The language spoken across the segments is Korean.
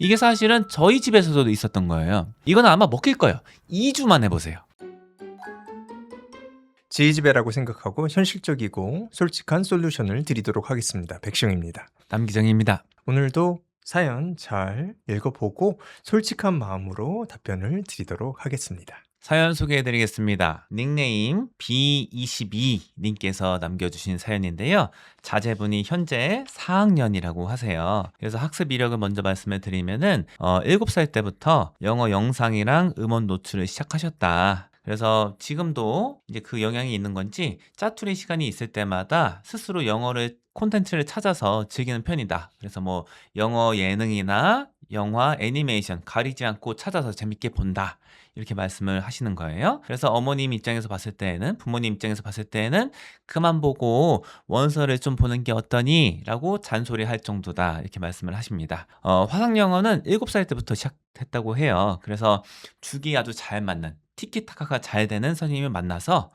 이게 사실은 저희 집에서도 있었던 거예요. 이건 아마 먹힐 거예요. 2주만 해보세요. 지휘지배라고 생각하고 현실적이고 솔직한 솔루션을 드리도록 하겠습니다. 백시영입니다. 남기정입니다. 오늘도 사연 잘 읽어보고 솔직한 마음으로 답변을 드리도록 하겠습니다. 사연 소개해드리겠습니다. 닉네임 B22님께서 남겨주신 사연인데요. 자제분이 현재 4학년이라고 하세요. 그래서 학습 이력을 먼저 말씀을 드리면은 7살 때부터 영어 영상이랑 음원 노출을 시작하셨다. 그래서 지금도 이제 그 영향이 있는 건지 짜투리 시간이 있을 때마다 스스로 영어를 콘텐츠를 찾아서 즐기는 편이다. 그래서 뭐 영어 예능이나 영화, 애니메이션 가리지 않고 찾아서 재밌게 본다. 이렇게 말씀을 하시는 거예요. 그래서 어머님 입장에서 봤을 때에는, 부모님 입장에서 봤을 때에는 그만 보고 원서를 좀 보는 게 어떠니? 라고 잔소리할 정도다. 이렇게 말씀을 하십니다. 화상영어는 7살 때부터 시작했다고 해요. 그래서 죽이 아주 잘 맞는, 티키타카가 잘 되는 선생님을 만나서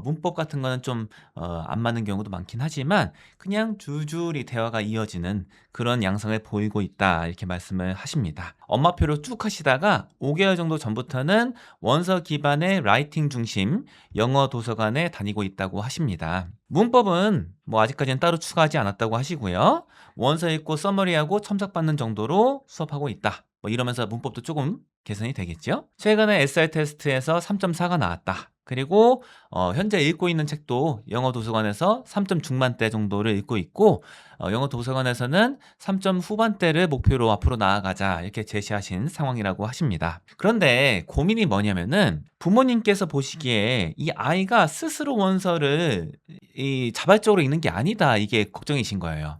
문법 같은 거는 좀 안 맞는 경우도 많긴 하지만 그냥 줄줄이 대화가 이어지는 그런 양상을 보이고 있다 이렇게 말씀을 하십니다. 엄마표로 쭉 하시다가 5개월 정도 전부터는 원서 기반의 라이팅 중심 영어 도서관에 다니고 있다고 하십니다. 문법은 뭐 아직까지는 따로 추가하지 않았다고 하시고요. 원서 읽고 서머리하고 첨삭받는 정도로 수업하고 있다. 뭐 이러면서 문법도 조금 개선이 되겠죠. 최근에 SR 테스트에서 3.4가 나왔다. 그리고 현재 읽고 있는 책도 영어 도서관에서 3점 중반대 정도를 읽고 있고 영어 도서관에서는 3점 후반대를 목표로 앞으로 나아가자 이렇게 제시하신 상황이라고 하십니다. 그런데 고민이 뭐냐면은 부모님께서 보시기에 이 아이가 스스로 원서를 자발적으로 읽는 게 아니다 이게 걱정이신 거예요.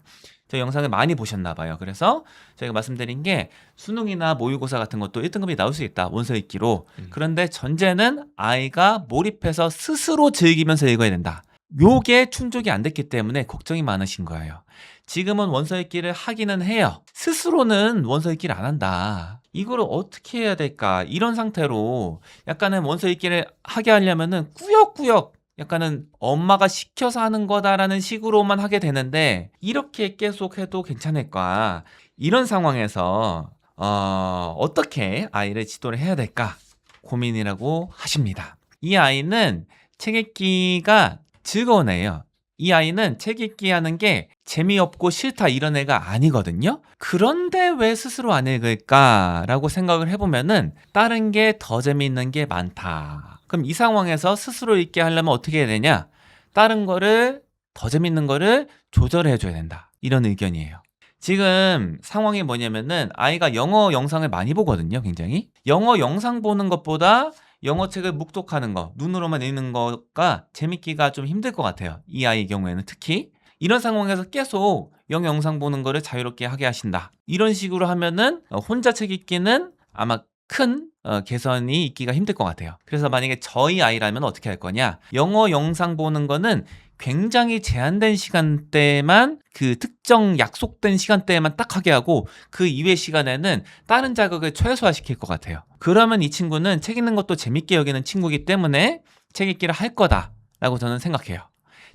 저 영상을 많이 보셨나 봐요. 그래서 저희가 말씀드린 게 수능이나 모의고사 같은 것도 1등급이 나올 수 있다. 원서 읽기로. 그런데 전제는 아이가 몰입해서 스스로 즐기면서 읽어야 된다. 요게 충족이 안 됐기 때문에 걱정이 많으신 거예요. 지금은 원서 읽기를 하기는 해요. 스스로는 원서 읽기를 안 한다. 이거를 어떻게 해야 될까? 이런 상태로 약간은 원서 읽기를 하게 하려면은 꾸역꾸역 약간은 엄마가 시켜서 하는 거다라는 식으로만 하게 되는데 이렇게 계속 해도 괜찮을까? 이런 상황에서 어떻게 아이를 지도를 해야 될까? 고민이라고 하십니다. 이 아이는 책 읽기가 즐거운 애예요. 이 아이는 책 읽기 하는 게 재미없고 싫다 이런 애가 아니거든요. 그런데 왜 스스로 안 읽을까라고 생각을 해보면은 다른 게 더 재미있는 게 많다. 그럼 이 상황에서 스스로 읽게 하려면 어떻게 해야 되냐? 다른 거를 더 재밌는 거를 조절해 줘야 된다. 이런 의견이에요. 지금 상황이 뭐냐면은 아이가 영어 영상을 많이 보거든요. 굉장히. 영어 영상 보는 것보다 영어 책을 묵독하는 거, 눈으로만 읽는 거가 재밌기가 좀 힘들 것 같아요. 이 아이의 경우에는 특히. 이런 상황에서 계속 영어 영상 보는 거를 자유롭게 하게 하신다. 이런 식으로 하면은 혼자 책 읽기는 아마 큰 개선이 있기가 힘들 것 같아요. 그래서 만약에 저희 아이라면 어떻게 할 거냐? 영어 영상 보는 거는 굉장히 제한된 시간대만 그 특정 약속된 시간대에만 딱 하게 하고 그 이외 시간에는 다른 자극을 최소화시킬 것 같아요. 그러면 이 친구는 책 읽는 것도 재밌게 여기는 친구이기 때문에 책 읽기를 할 거다라고 저는 생각해요.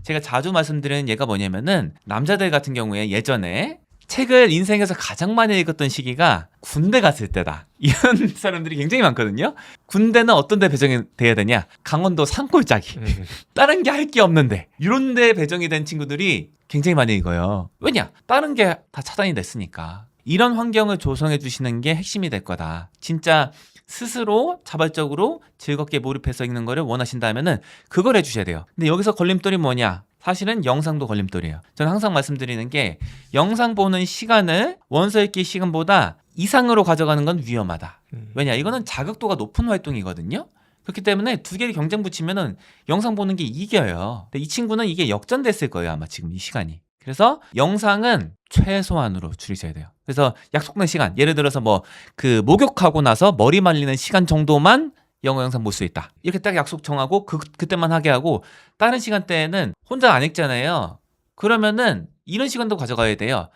제가 자주 말씀드리는 예가 뭐냐면은 남자들 같은 경우에 예전에 책을 인생에서 가장 많이 읽었던 시기가 군대 갔을 때다. 이런 사람들이 굉장히 많거든요. 군대는 어떤 데 배정이 돼야 되냐? 강원도 산골짜기. 다른 게 할 게 없는데. 이런 데 배정이 된 친구들이 굉장히 많이 읽어요. 왜냐? 다른 게 다 차단이 됐으니까. 이런 환경을 조성해 주시는 게 핵심이 될 거다. 진짜 스스로 자발적으로 즐겁게 몰입해서 읽는 거를 원하신다면은 그걸 해주셔야 돼요. 근데 여기서 걸림돌이 뭐냐? 사실은 영상도 걸림돌이에요. 저는 항상 말씀드리는 게 영상 보는 시간을 원서 읽기 시간보다 이상으로 가져가는 건 위험하다. 왜냐? 이거는 자극도가 높은 활동이거든요. 그렇기 때문에 두 개를 경쟁 붙이면은 영상 보는 게 이겨요. 근데 이 친구는 이게 역전됐을 거예요. 아마 지금 이 시간이. 그래서 영상은 최소한으로 줄이셔야 돼요. 그래서 약속된 시간, 예를 들어서 뭐 그 목욕하고 나서 머리 말리는 시간 정도만 영어 영상 볼 수 있다. 이렇게 딱 약속 정하고 그때만 하게 하고 다른 시간대에는 혼자 안 읽잖아요. 그러면은 이런 시간도 가져가야 돼요.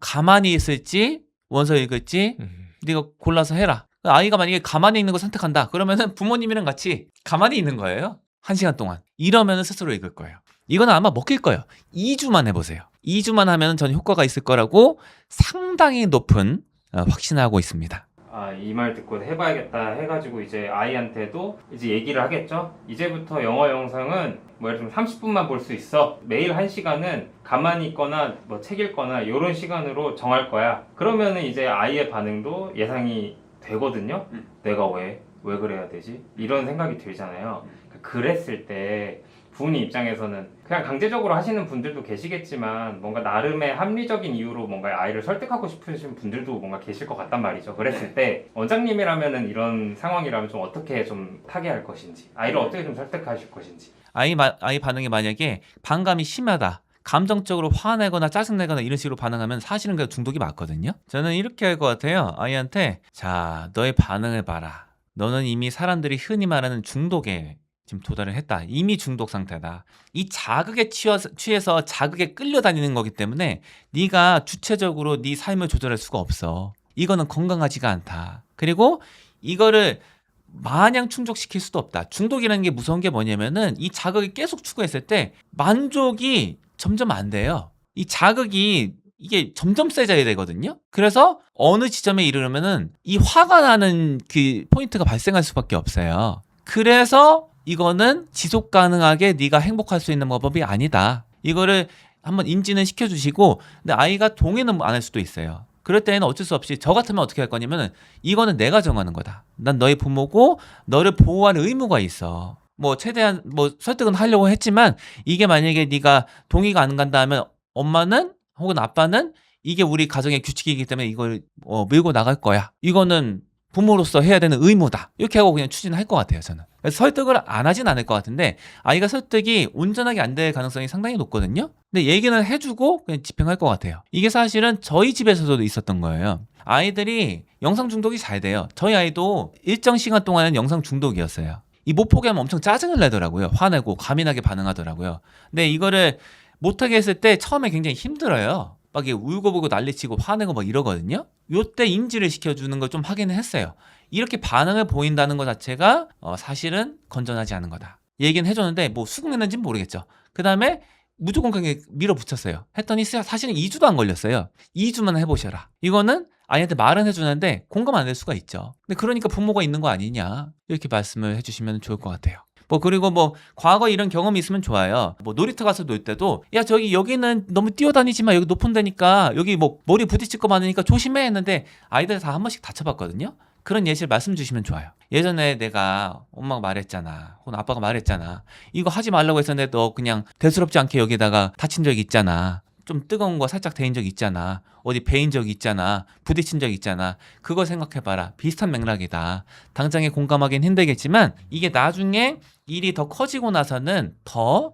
가만히 있을지 원서 읽을지 네가 골라서 해라. 아이가 만약에 가만히 있는 거 선택한다. 그러면은 부모님이랑 같이 가만히 있는 거예요. 1시간 동안. 이러면은 스스로 읽을 거예요. 이건 아마 먹힐 거예요. 2주만 해보세요. 2주만 하면 전 효과가 있을 거라고 상당히 높은 확신하고 있습니다. 아, 이 말 듣고 해봐야겠다 해가지고 이제 아이한테도 이제 얘기를 하겠죠. 이제부터 영어 영상은 뭐 예를 들면 30분만 볼 수 있어. 매일 1시간은 가만히 있거나 뭐 책 읽거나 이런 시간으로 정할 거야. 그러면은 이제 아이의 반응도 예상이 되거든요. 내가 왜 그래야 되지? 이런 생각이 들잖아요. 그랬을 때 부모님 입장에서는 그냥 강제적으로 하시는 분들도 계시겠지만 뭔가 나름의 합리적인 이유로 뭔가 아이를 설득하고 싶으신 분들도 뭔가 계실 것 같단 말이죠. 그랬을 때 원장님이라면은 이런 상황이라면 좀 어떻게 좀 타개할 것인지, 아이를 어떻게 좀 설득하실 것인지. 아이 반응이 만약에 반감이 심하다. 감정적으로 화내거나 짜증내거나 이런 식으로 반응하면 사실은 그 중독이 맞거든요. 저는 이렇게 할 것 같아요. 아이한테 자, 너의 반응을 봐라. 너는 이미 사람들이 흔히 말하는 중독에 지금 도달을 했다. 이미 중독 상태다. 이 자극에 취해서 자극에 끌려다니는 거기 때문에 네가 주체적으로 네 삶을 조절할 수가 없어. 이거는 건강하지가 않다. 그리고 이거를 마냥 충족시킬 수도 없다. 중독이라는 게 무서운 게 뭐냐면은 이 자극을 계속 추구했을 때 만족이 점점 안 돼요. 이 자극이 이게 점점 세져야 되거든요. 그래서 어느 지점에 이르려면은 이 화가 나는 그 포인트가 발생할 수밖에 없어요. 그래서 이거는 지속 가능하게 네가 행복할 수 있는 방법이 아니다. 이거를 한번 인지는 시켜주시고, 근데 아이가 동의는 안 할 수도 있어요. 그럴 때는 어쩔 수 없이 저 같으면 어떻게 할 거냐면은 이거는 내가 정하는 거다. 난 너의 부모고 너를 보호할 의무가 있어. 뭐 최대한 뭐 설득은 하려고 했지만 이게 만약에 네가 동의가 안 간다 하면 엄마는 혹은 아빠는 이게 우리 가정의 규칙이기 때문에 이걸 밀고 나갈 거야. 이거는 부모로서 해야 되는 의무다. 이렇게 하고 그냥 추진할 것 같아요, 저는. 그래서 설득을 안 하진 않을 것 같은데 아이가 설득이 온전하게 안 될 가능성이 상당히 높거든요. 근데 얘기는 해주고 그냥 집행할 것 같아요. 이게 사실은 저희 집에서도 있었던 거예요. 아이들이 영상 중독이 잘 돼요. 저희 아이도 일정 시간 동안은 영상 중독이었어요. 이 못 포기하면 엄청 짜증을 내더라고요. 화내고 과민하게 반응하더라고요. 근데 이거를 못하게 했을 때 처음에 굉장히 힘들어요. 막 이게 울고불고 난리치고 화내고 막 이러거든요. 요때 인지를 시켜주는 걸 좀 하기는 했어요. 이렇게 반응을 보인다는 것 자체가 사실은 건전하지 않은 거다. 얘기는 해줬는데 뭐 수긍했는지는 모르겠죠. 그 다음에 무조건 그냥 밀어붙였어요. 했더니 사실은 2주도 안 걸렸어요. 2주만 해보셔라. 이거는 아이한테 말은 해주는데 공감 안 될 수가 있죠. 근데 그러니까 부모가 있는 거 아니냐 이렇게 말씀을 해주시면 좋을 것 같아요. 그리고 과거 이런 경험이 있으면 좋아요. 놀이터 가서 놀 때도 야 저기 여기는 너무 뛰어다니지 마. 여기 높은 데니까 여기 머리 부딪힐 거 많으니까 조심해 했는데 아이들 다 한 번씩 다쳐봤거든요. 그런 예시를 말씀 주시면 좋아요. 예전에 내가 엄마가 말했잖아. 혹은 아빠가 말했잖아. 이거 하지 말라고 했었는데 너 그냥 대수롭지 않게 여기다가 다친 적이 있잖아. 좀 뜨거운 거 살짝 데인 적 있잖아. 어디 베인 적 있잖아. 부딪힌 적 있잖아. 그거 생각해봐라. 비슷한 맥락이다. 당장에 공감하기는 힘들겠지만 이게 나중에 일이 더 커지고 나서는 더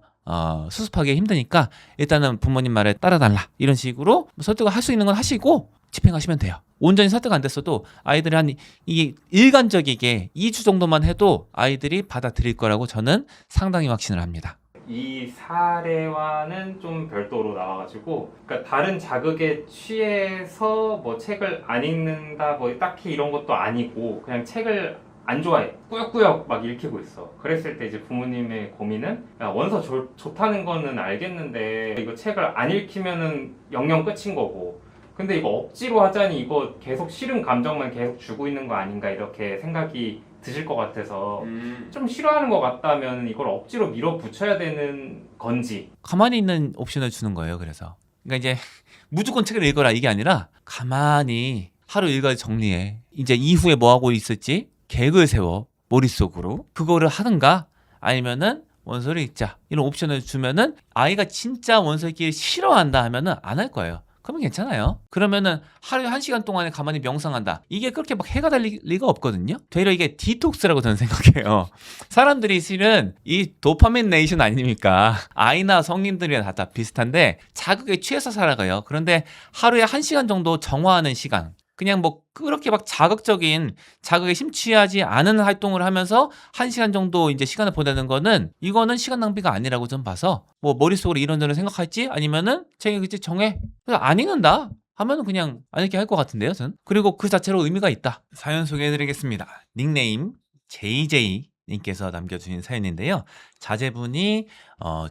수습하기 힘드니까 일단은 부모님 말에 따라달라. 이런 식으로 설득을 할 수 있는 건 하시고 집행하시면 돼요. 온전히 설득 안 됐어도 아이들이 이게 일관적이게 2주 정도만 해도 아이들이 받아들일 거라고 저는 상당히 확신을 합니다. 이 사례와는 좀 별도로 나와가지고, 그러니까 다른 자극에 취해서 뭐 책을 안 읽는다 뭐 딱히 이런 것도 아니고 그냥 책을 안 좋아해. 꾸역꾸역 막 읽히고 있어. 그랬을 때 이제 부모님의 고민은 야, 원서 좋다는 거는 알겠는데 이거 책을 안 읽히면은 영영 끝인 거고, 근데 이거 억지로 하자니 이거 계속 싫은 감정만 계속 주고 있는 거 아닌가 이렇게 생각이 드실 것 같아서 좀 싫어하는 것 같다면 이걸 억지로 밀어붙여야 되는 건지. 가만히 있는 옵션을 주는 거예요. 그래서 그러니까 이제 무조건 책을 읽어라 이게 아니라 가만히 하루 일과를 정리해. 이제 이후에 뭐 하고 있을지 계획을 세워 머릿속으로. 그거를 하든가 아니면은 원서를 읽자 이런 옵션을 주면은 아이가 진짜 원서 읽기를 싫어한다 하면은 안 할 거예요. 그러면 괜찮아요. 그러면은 하루에 1시간 동안에 가만히 명상한다. 이게 그렇게 막 해가 될 리가 없거든요. 되려 이게 디톡스라고 저는 생각해요. 사람들이 실은 이 도파민 네이션 아닙니까? 아이나 성인들이나 다 비슷한데 자극에 취해서 살아가요. 그런데 하루에 1시간 정도 정화하는 시간. 그냥 그렇게 막 자극적인 자극에 심취하지 않은 활동을 하면서 1시간 정도 이제 시간을 보내는 거는 이거는 시간 낭비가 아니라고 좀 봐서 머릿속으로 이런저런 생각할지 아니면은 책에 그치 정해. 그래서 안 읽는다 하면은 그냥 안 읽게 할 것 같은데요, 전. 그리고 그 자체로 의미가 있다. 사연 소개해드리겠습니다. 닉네임 JJ 님께서 남겨주신 사연인데요. 자제분이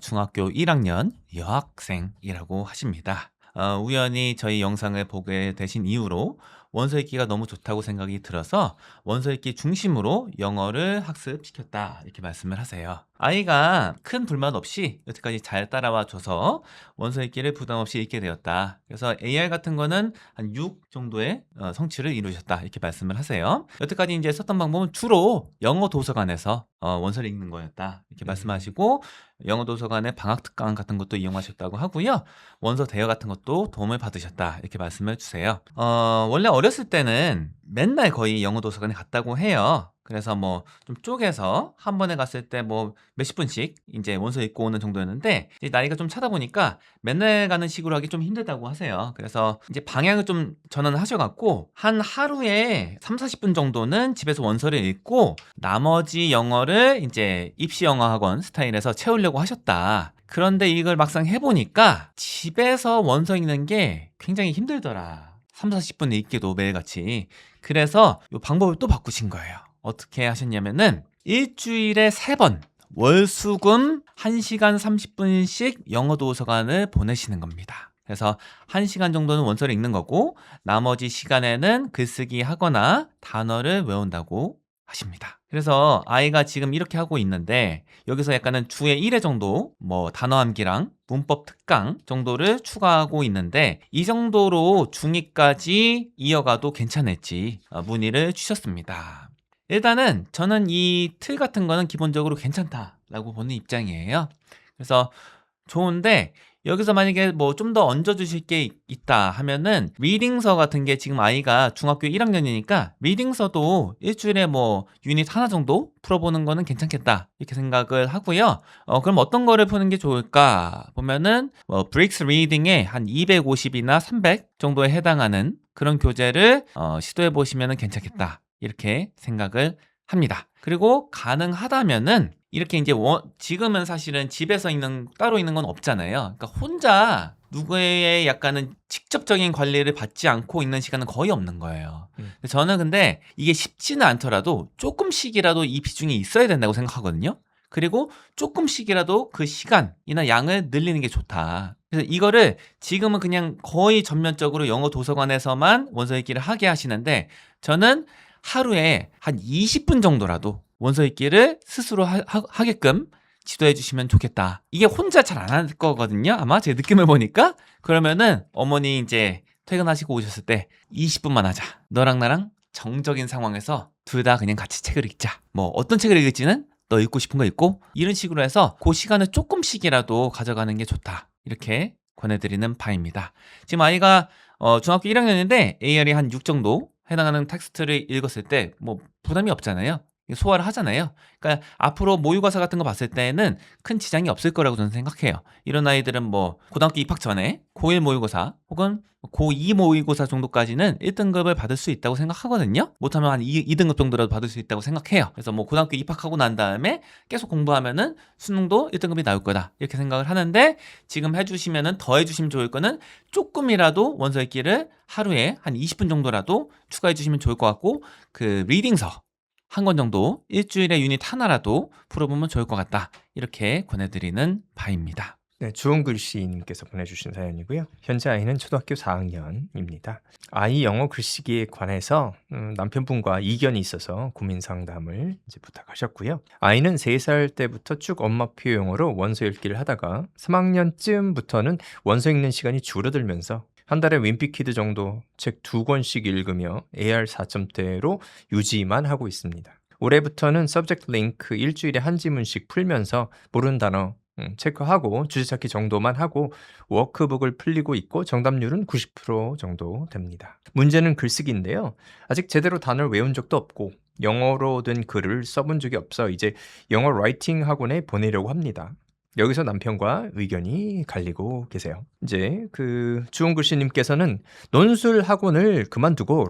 중학교 1학년 여학생이라고 하십니다. 우연히 저희 영상을 보게 되신 이후로 원서 읽기가 너무 좋다고 생각이 들어서 원서 읽기 중심으로 영어를 학습시켰다 이렇게 말씀을 하세요. 아이가 큰 불만 없이 여태까지 잘 따라와 줘서 원서 읽기를 부담 없이 읽게 되었다. 그래서 AR 같은 거는 한 6 정도의 성취를 이루셨다 이렇게 말씀을 하세요. 여태까지 이제 썼던 방법은 주로 영어 도서관에서 원서를 읽는 거였다 이렇게 말씀하시고, 영어 도서관의 방학 특강 같은 것도 이용하셨다고 하고요. 원서 대여 같은 것도 도움을 받으셨다 이렇게 말씀을 주세요. 원래 어렸을 때는 맨날 거의 영어 도서관에 갔다고 해요. 그래서 뭐 좀 쪼개서 한 번에 갔을 때 뭐 몇십 분씩 이제 원서 읽고 오는 정도였는데, 이제 나이가 좀 차다 보니까 맨날 가는 식으로 하기 좀 힘들다고 하세요. 그래서 이제 방향을 좀 전환을 하셔갖고 한 하루에 30-40분 정도는 집에서 원서를 읽고 나머지 영어를 이제 입시 영어 학원 스타일에서 채우려고 하셨다. 그런데 이걸 막상 해보니까 집에서 원서 읽는 게 굉장히 힘들더라. 30-40분 읽기도 매일같이. 그래서 이 방법을 또 바꾸신 거예요. 어떻게 하셨냐면은 일주일에 3번 월수금 1시간 30분씩 영어 도서관을 보내시는 겁니다. 그래서 1시간 정도는 원서를 읽는 거고 나머지 시간에는 글쓰기 하거나 단어를 외운다고 하십니다. 그래서 아이가 지금 이렇게 하고 있는데 여기서 약간은 주에 1회 정도 뭐 단어 암기랑 문법 특강 정도를 추가하고 있는데, 이 정도로 중2까지 이어가도 괜찮을지 문의를 주셨습니다. 일단은 저는 이 틀 같은 거는 기본적으로 괜찮다라고 보는 입장이에요. 그래서 좋은데 여기서 만약에 뭐 좀 더 얹어주실 게 있다 하면은 리딩서 같은 게, 지금 아이가 중학교 1학년이니까 리딩서도 일주일에 뭐 유닛 하나 정도 풀어보는 거는 괜찮겠다 이렇게 생각을 하고요. 그럼 어떤 거를 푸는 게 좋을까 보면은 브릭스 리딩에 한 250이나 300 정도에 해당하는 그런 교재를 시도해 보시면 괜찮겠다 이렇게 생각을 합니다. 그리고 가능하다면은 이렇게 이제 지금은 사실은 집에서 따로 있는 건 없잖아요. 그러니까 혼자 누구의 약간은 직접적인 관리를 받지 않고 있는 시간은 거의 없는 거예요. 저는 근데 이게 쉽지는 않더라도 조금씩이라도 이 비중이 있어야 된다고 생각하거든요. 그리고 조금씩이라도 그 시간이나 양을 늘리는 게 좋다. 그래서 이거를 지금은 그냥 거의 전면적으로 영어 도서관에서만 원서 읽기를 하게 하시는데, 저는 하루에 한 20분 정도라도 원서 읽기를 스스로 하게끔 지도해 주시면 좋겠다. 이게 혼자 잘 안 할 거거든요. 아마 제 느낌을 보니까. 그러면은 어머니 이제 퇴근하시고 오셨을 때 20분만 하자. 너랑 나랑 정적인 상황에서 둘 다 그냥 같이 책을 읽자. 뭐 어떤 책을 읽을지는 너 읽고 싶은 거 읽고, 이런 식으로 해서 그 시간을 조금씩이라도 가져가는 게 좋다. 이렇게 권해드리는 바입니다. 지금 아이가 중학교 1학년인데 AR이 한 6 정도 해당하는 텍스트를 읽었을 때 뭐 부담이 없잖아요. 소화를 하잖아요. 그러니까 앞으로 모의고사 같은 거 봤을 때는 큰 지장이 없을 거라고 저는 생각해요. 이런 아이들은 뭐 고등학교 입학 전에 고1 모의고사 혹은 고2 모의고사 정도까지는 1등급을 받을 수 있다고 생각하거든요. 못하면 한 2등급 정도라도 받을 수 있다고 생각해요. 그래서 뭐 고등학교 입학하고 난 다음에 계속 공부하면은 수능도 1등급이 나올 거다 이렇게 생각을 하는데, 지금 해주시면은 더 해주시면 좋을 거는 조금이라도 원서 읽기를 하루에 한 20분 정도라도 추가해 주시면 좋을 것 같고, 그 리딩서 한 권 정도 일주일에 유닛 하나라도 풀어보면 좋을 것 같다 이렇게 권해드리는 바입니다. 네, 주홍글씨님께서 보내주신 사연이고요. 현재 아이는 초등학교 4학년입니다. 아이 영어 글쓰기에 관해서 남편분과 이견이 있어서 고민 상담을 이제 부탁하셨고요. 아이는 3살 때부터 쭉 엄마표 영어로 원서 읽기를 하다가 3학년쯤부터는 원서 읽는 시간이 줄어들면서 한 달에 윈피키드 정도 책 2권씩 읽으며 AR 4점대로 유지만 하고 있습니다. 올해부터는 서브젝트 링크 일주일에 한 지문씩 풀면서 모르는 단어 체크하고 주제찾기 정도만 하고 워크북을 풀리고 있고 정답률은 90% 정도 됩니다. 문제는 글쓰기인데요. 아직 제대로 단어를 외운 적도 없고 영어로 된 글을 써본 적이 없어 이제 영어 라이팅 학원에 보내려고 합니다. 여기서 남편과 의견이 갈리고 계세요. 이제 주홍글씨님께서는 논술 학원을 그만두고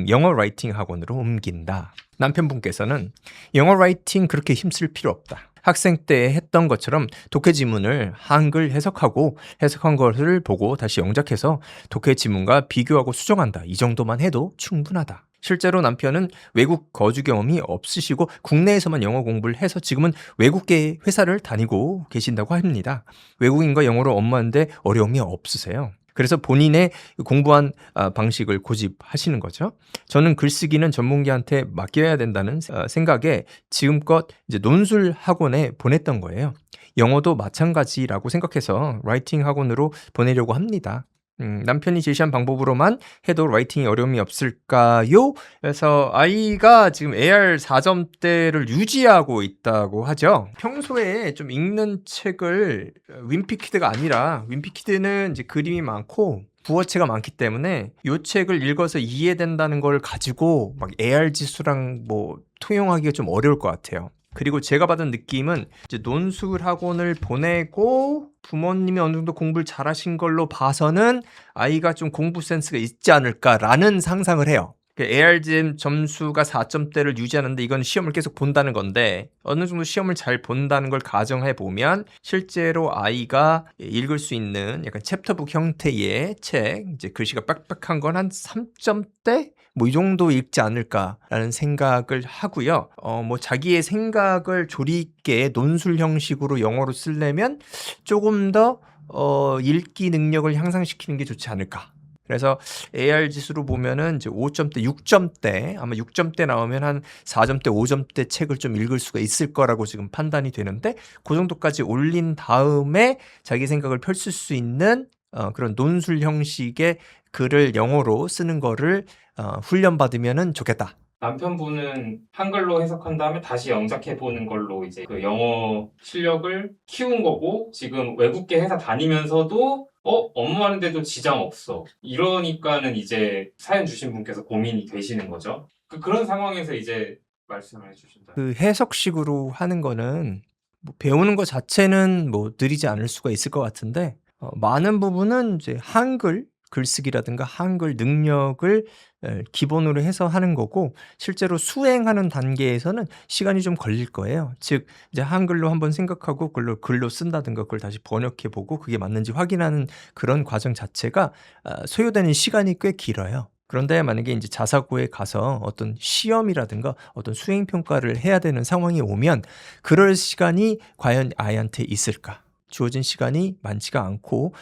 영어 라이팅 학원으로 옮긴다. 남편분께서는 영어 라이팅 그렇게 힘쓸 필요 없다. 학생 때 했던 것처럼 독해 지문을 한글 해석하고 해석한 것을 보고 다시 영작해서 독해 지문과 비교하고 수정한다. 이 정도만 해도 충분하다. 실제로 남편은 외국 거주 경험이 없으시고 국내에서만 영어 공부를 해서 지금은 외국계 회사를 다니고 계신다고 합니다. 외국인과 영어로 업무하는데 어려움이 없으세요. 그래서 본인의 공부한 방식을 고집하시는 거죠. 저는 글쓰기는 전문가한테 맡겨야 된다는 생각에 지금껏 이제 논술 학원에 보냈던 거예요. 영어도 마찬가지라고 생각해서 라이팅 학원으로 보내려고 합니다. 남편이 제시한 방법으로만 해도 라이팅이 어려움이 없을까요? 그래서 아이가 지금 AR 4점대를 유지하고 있다고 하죠. 평소에 좀 읽는 책을 윈피키드가 아니라 윈피키드는 이제 그림이 많고 부어체가 많기 때문에 이 책을 읽어서 이해된다는 걸 가지고 막 AR 지수랑 뭐 통용하기가 좀 어려울 것 같아요. 그리고 제가 받은 느낌은 이제 논술 학원을 보내고 부모님이 어느 정도 공부를 잘하신 걸로 봐서는 아이가 좀 공부 센스가 있지 않을까라는 상상을 해요. ARGM 점수가 4점대를 유지하는데 이건 시험을 계속 본다는 건데 어느 정도 시험을 잘 본다는 걸 가정해 보면 실제로 아이가 읽을 수 있는 약간 챕터북 형태의 책, 이제 글씨가 빡빡한 건 한 3점대? 뭐 이 정도 읽지 않을까라는 생각을 하고요. 뭐 자기의 생각을 조리 있게 논술 형식으로 영어로 쓰려면 조금 더 읽기 능력을 향상시키는 게 좋지 않을까. 그래서 AR 지수로 보면은 이제 5점대, 6점대, 아마 6점대 나오면 한 4점대, 5점대 책을 좀 읽을 수가 있을 거라고 지금 판단이 되는데 그 정도까지 올린 다음에 자기 생각을 펼칠 수 있는 그런 논술 형식의 글을 영어로 쓰는 거를 훈련받으면 좋겠다. 남편분은 한글로 해석한 다음에 다시 영작해 보는 걸로 이제 그 영어 실력을 키운 거고 지금 외국계 회사 다니면서도 업무하는데도 지장 없어. 이러니까는 이제 사연 주신 분께서 고민이 되시는 거죠. 그런 상황에서 이제 말씀을 해주신다. 그 해석식으로 하는 거는 뭐 배우는 것 자체는 뭐 느리지 않을 수가 있을 것 같은데 많은 부분은 이제 한글 글쓰기라든가 한글 능력을 기본으로 해서 하는 거고 실제로 수행하는 단계에서는 시간이 좀 걸릴 거예요. 즉 이제 한글로 한번 생각하고 그걸로 글로 쓴다든가 그걸 다시 번역해 보고 그게 맞는지 확인하는 그런 과정 자체가 소요되는 시간이 꽤 길어요. 그런데 만약에 이제 자사고에 가서 어떤 시험이라든가 어떤 수행 평가를 해야 되는 상황이 오면 그럴 시간이 과연 아이한테 있을까? 주어진 시간이 많지가 않고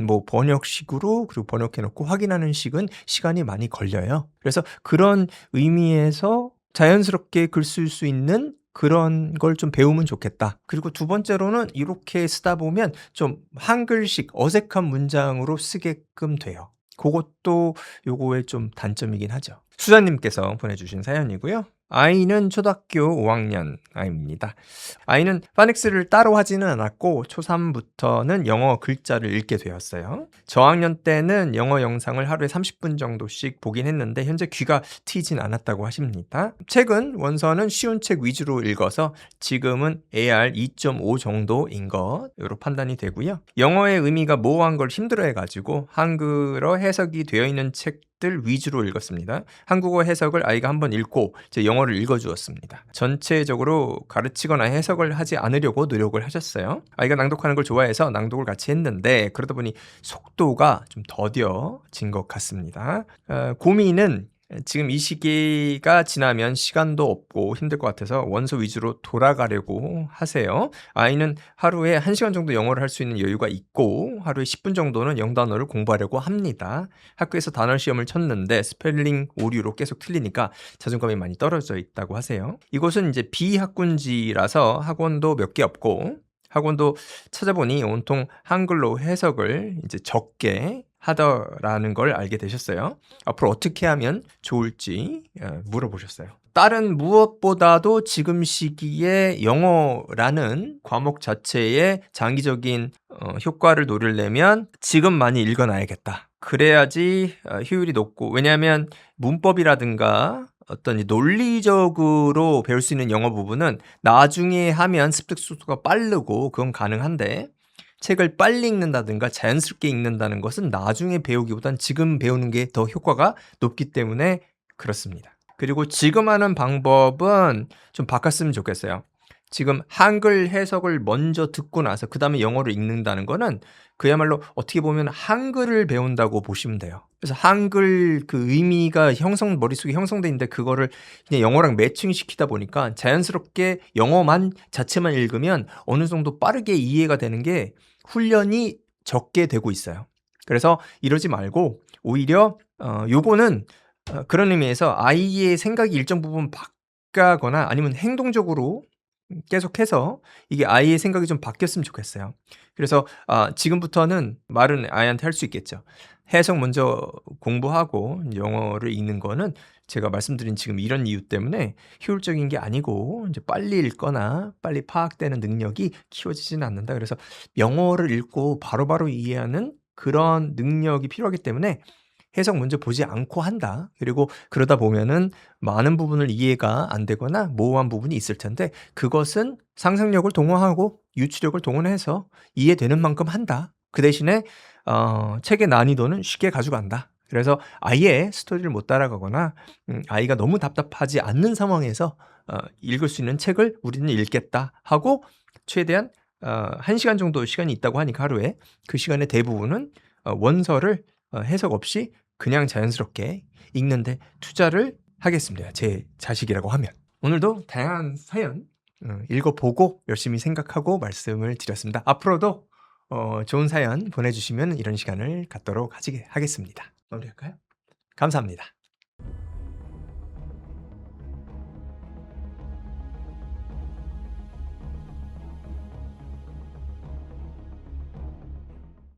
뭐 번역식으로 그리고 번역해 놓고 확인하는 식은 시간이 많이 걸려요. 그래서 그런 의미에서 자연스럽게 글 쓸 수 있는 그런 걸 좀 배우면 좋겠다. 그리고 두 번째로는 이렇게 쓰다 보면 좀 한글식 어색한 문장으로 쓰게끔 돼요. 그것도 요거의 좀 단점이긴 하죠. 수자님께서 보내주신 사연이고요. 아이는 초등학교 5학년 아이입니다. 아이는 파닉스를 따로 하지는 않았고 초3부터는 영어 글자를 읽게 되었어요. 저학년 때는 영어 영상을 하루에 30분 정도씩 보긴 했는데 현재 귀가 트이진 않았다고 하십니다. 책은 원서는 쉬운 책 위주로 읽어서 지금은 AR 2.5 정도인 것으로 판단이 되고요. 영어의 의미가 모호한 걸 힘들어해가지고 한글어 해석이 되어 있는 책들 위주로 읽었습니다. 한국어 해석을 아이가 한번 읽고 이제 영어를 읽어주었습니다. 전체적으로 가르치거나 해석을 하지 않으려고 노력을 하셨어요. 아이가 낭독하는 걸 좋아해서 낭독을 같이 했는데 그러다 보니 속도가 좀 더뎌진 것 같습니다. 고민은 지금 이 시기가 지나면 시간도 없고 힘들 것 같아서 원서 위주로 돌아가려고 하세요. 아이는 하루에 1시간 정도 영어를 할 수 있는 여유가 있고 하루에 10분 정도는 영단어를 공부하려고 합니다. 학교에서 단어 시험을 쳤는데 스펠링 오류로 계속 틀리니까 자존감이 많이 떨어져 있다고 하세요. 이곳은 이제 비학군지라서 학원도 몇 개 없고 학원도 찾아보니 온통 한글로 해석을 이제 적게 하더라는 걸 알게 되셨어요. 앞으로 어떻게 하면 좋을지 물어보셨어요. 다른 무엇보다도 지금 시기에 영어라는 과목 자체의 장기적인 효과를 노리려면 지금 많이 읽어놔야겠다. 그래야지 효율이 높고 왜냐하면 문법이라든가 어떤 논리적으로 배울 수 있는 영어 부분은 나중에 하면 습득 속도가 빠르고 그건 가능한데 책을 빨리 읽는다든가 자연스럽게 읽는다는 것은 나중에 배우기보단 지금 배우는 게 더 효과가 높기 때문에 그렇습니다. 그리고 지금 하는 방법은 좀 바꿨으면 좋겠어요. 지금 한글 해석을 먼저 듣고 나서 그 다음에 영어를 읽는다는 거는 그야말로 어떻게 보면 한글을 배운다고 보시면 돼요. 그래서 한글 그 의미가 머릿속에 형성돼 있는데 그거를 그냥 영어랑 매칭시키다 보니까 자연스럽게 영어만 자체만 읽으면 어느 정도 빠르게 이해가 되는 게 훈련이 적게 되고 있어요. 그래서 이러지 말고 오히려 요거는 그런 의미에서 아이의 생각이 일정 부분 바뀌거나 아니면 행동적으로 계속해서 이게 아이의 생각이 좀 바뀌었으면 좋겠어요. 그래서 지금부터는 말은 아이한테 할 수 있겠죠. 해석 먼저 공부하고 영어를 읽는 거는 제가 말씀드린 지금 이런 이유 때문에 효율적인 게 아니고 이제 빨리 읽거나 빨리 파악되는 능력이 키워지지는 않는다. 그래서 영어를 읽고 바로바로 이해하는 그런 능력이 필요하기 때문에 해석 먼저 보지 않고 한다. 그리고 그러다 보면은 많은 부분을 이해가 안 되거나 모호한 부분이 있을 텐데 그것은 상상력을 동원하고 유추력을 동원해서 이해되는 만큼 한다. 그 대신에 책의 난이도는 쉽게 가져간다. 그래서 아예 스토리를 못 따라가거나 아이가 너무 답답하지 않는 상황에서 읽을 수 있는 책을 우리는 읽겠다 하고 최대한 1시간 정도 시간이 있다고 하니까 하루에 그 시간의 대부분은 원서를 해석 없이 그냥 자연스럽게 읽는데 투자를 하겠습니다. 제 자식이라고 하면. 오늘도 다양한 사연 읽어보고 열심히 생각하고 말씀을 드렸습니다. 앞으로도 좋은 사연 보내주시면 이런 시간을 갖도록 하겠습니다. 마무리할까요? 감사합니다.